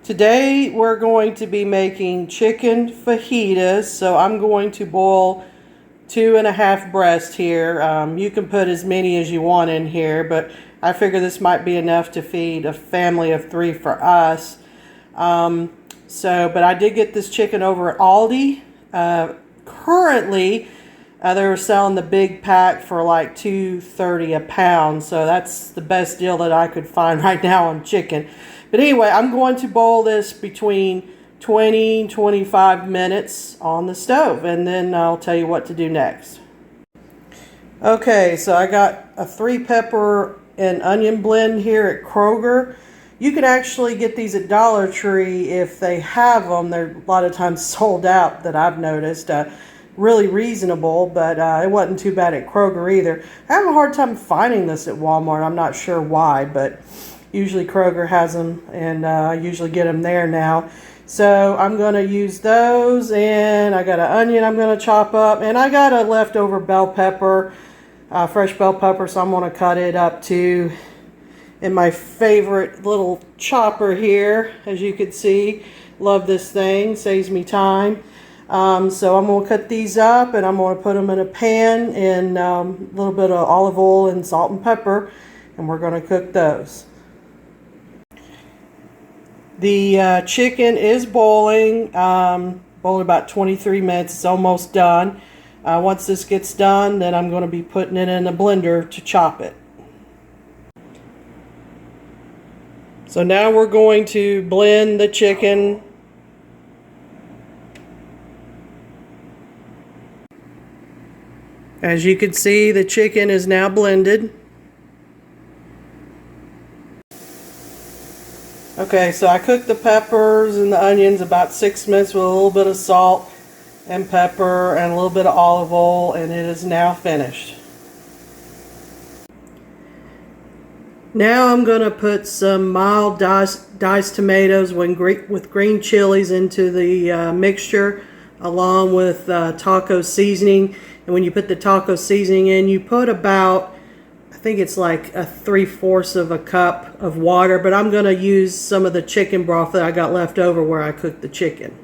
Today we're going to be making chicken fajitas. So I'm going to boil 2.5 breasts here. You can put as many as you want in here, but I figure this might be enough to feed a family of 3 for us. But I did get this chicken over at Aldi. Currently, they were selling the big pack for like $2.30 a pound. So that's the best deal that I could find right now on chicken. But anyway, I'm going to boil this between 20 and 25 minutes on the stove, and then I'll tell you what to do next. Okay, so I got a 3-pepper and onion blend here at Kroger. You can actually get these at Dollar Tree if they have them. They're a lot of times sold out, that I've noticed. Really reasonable, but it wasn't too bad at Kroger either. I have a hard time finding this at Walmart. I'm not sure why, but usually Kroger has them, and I usually get them there now. So I'm going to use those, and I got an onion I'm going to chop up, and I got a leftover bell pepper, fresh bell pepper, so I'm going to cut it up too in my favorite little chopper here. As you can see, love this thing, saves me time. So I'm going to cut these up, and I'm going to put them in a pan in a little bit of olive oil and salt and pepper, and we're going to cook those. The chicken is boiling, boiling about 23 minutes. It's almost done. Once this gets done, then I'm going to be putting it in a blender to chop it. So now we're going to blend the chicken. As you can see, the chicken is now blended. Okay, so I cooked the peppers and the onions about 6 minutes with a little bit of salt and pepper and a little bit of olive oil, and it is now finished. Now I'm going to put some mild diced tomatoes with green chilies into the mixture, along with taco seasoning. And when you put the taco seasoning in, you put about, I think it's like 3/4 of a cup of water, but I'm going to use some of the chicken broth that I got left over where I cooked the chicken.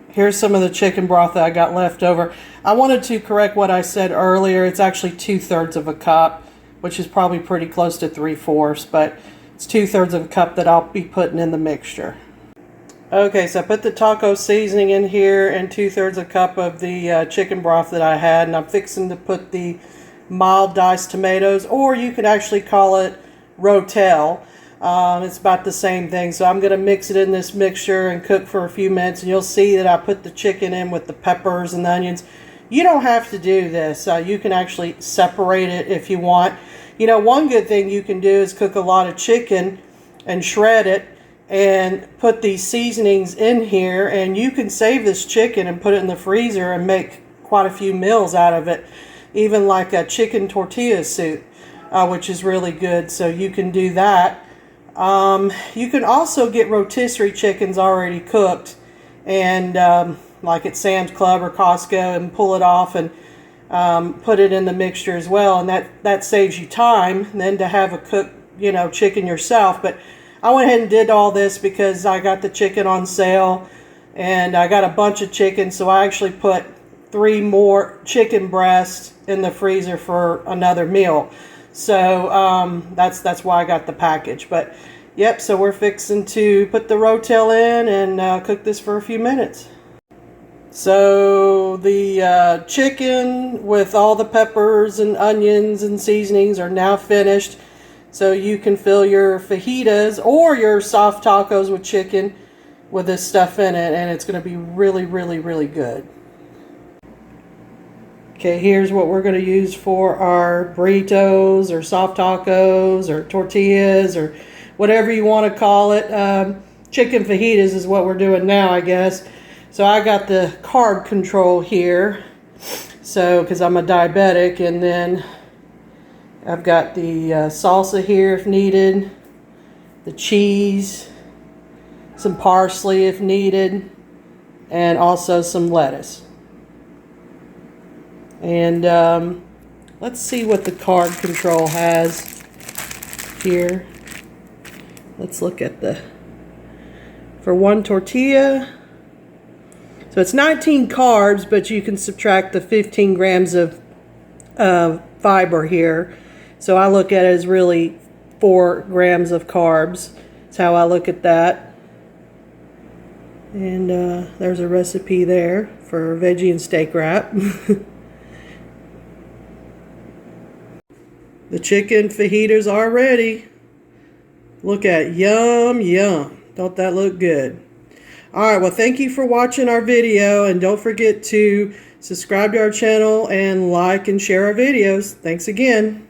Here's some of the chicken broth that I got left over. I wanted to correct what I said earlier. It's actually 2/3 of a cup, which is probably pretty close to 3/4, but it's 2/3 of a cup that I'll be putting in the mixture. Okay, so I put the taco seasoning in here and 2/3 a cup of the chicken broth that I had, and I'm fixing to put the mild diced tomatoes, or you could actually call it Rotel. It's about the same thing. So I'm going to mix it in this mixture and cook for a few minutes, and you'll see that I put the chicken in with the peppers and the onions. You don't have to do this. You can actually separate it if you want. You know, one good thing you can do is cook a lot of chicken and shred it and put these seasonings in here, and you can save this chicken and put it in the freezer and make quite a few meals out of it, even like a chicken tortilla soup, which is really good. So you can do that. You can also get rotisserie chickens already cooked, and like at Sam's Club or Costco, and pull it off and put it in the mixture as well, and that saves you time than to have a cooked chicken yourself. But I went ahead and did all this because I got the chicken on sale, and I got a bunch of chicken, so I actually put 3 more chicken breasts in the freezer for another meal. So that's why I got the package. But yep, so we're fixing to put the Rotel in and cook this for a few minutes. So the chicken with all the peppers and onions and seasonings are now finished. So you can fill your fajitas or your soft tacos with chicken with this stuff in it, and it's going to be really, really, really good. Okay, here's what we're going to use for our burritos or soft tacos or tortillas or whatever you want to call it. Chicken fajitas is what we're doing now, I guess. So I got the carb control here, so because I'm a diabetic, and then I've got the salsa here if needed, the cheese, some parsley if needed, and also some lettuce. And let's see what the carb control has here. let's look at for one tortilla. So it's 19 carbs, but you can subtract the 15 grams of fiber here. So I look at it as really 4 grams of carbs. That's how I look at that. And there's a recipe there for veggie and steak wrap. The chicken fajitas are ready. Look at yum, yum. Don't that look good? Alright, well thank you for watching our video, and don't forget to subscribe to our channel and like and share our videos. Thanks again.